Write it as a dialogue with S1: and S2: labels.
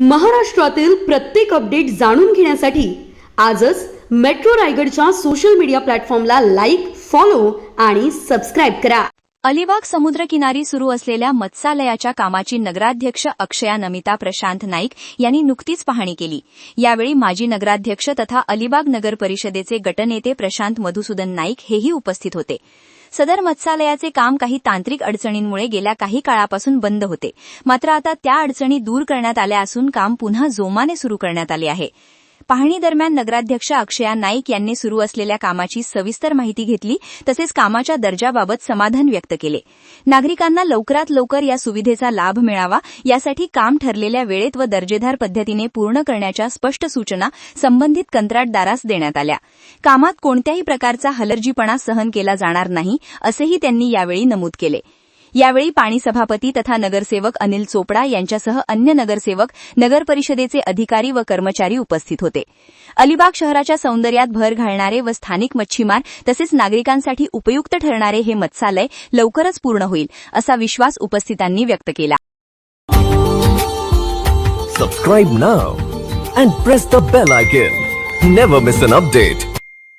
S1: महाराष्ट्रातील प्रत्येक अपडेट जाणून घेण्यासाठी आजच मेट्रो रायगडच्या सोशल मीडिया प्लॅटफॉर्मला लाईक, फॉलो आणि सबस्क्राइब करा.
S2: अलिबाग समुद्रकिनारी सुरू असलेल्या मत्स्यालयाच्या कामाची नगराध्यक्ष अक्षया नमिता प्रशांत नाईक यांनी नुकतीच पाहणी केली. यावेळी माजी नगराध्यक्ष तथा अलिबाग नगर परिषदेचे गटनेते प्रशांत मधुसूदन नाईक हेही उपस्थित होते. सदर मत्स्यालयाचे काम काही तांत्रिक अडचणींमुळे गेल्या काही काळापासून बंद होते. मात्र आता त्या अडचणी दूर करण्यात आल्या असून काम पुन्हा जोमाने सुरू करण्यात आले आहे. पाहणी दरम्यान नगराध्यक्ष अक्षया नाईक यांनी सुरू असलेल्या कामाची सविस्तर माहिती घेतली. तसेच कामाच्या दर्जाबाबत समाधान व्यक्त केले. नागरिकांना लवकरात लवकर या सुविधेचा लाभ मिळावा यासाठी काम ठरलेल्या वेळेत व दर्जेदार पद्धतीने पूर्ण करण्याच्या स्पष्ट सूचना संबंधित कंत्राटदारास देण्यात आल्या. कामात कोणत्याही प्रकारचा हलर्जीपणा सहन केला जाणार नाही असेही त्यांनी यावेळी नमूद केले. यावेळी पाणी सभापती तथा नगरसेवक अनिल चोपडा यांच्यासह अन्य नगरसेवक, नगर परिषदेचे अधिकारी व कर्मचारी उपस्थित होते. अलिबाग शहराच्या सौंदर्यात भर घालणारे व स्थानिक मच्छीमार तसेच नागरिकांसाठी उपयुक्त ठरणारे हे मत्स्यालय लवकरच पूर्ण होईल असा विश्वास उपस्थितांनी व्यक्त केला.
S3: Subscribe now and press the bell icon. Never miss an update.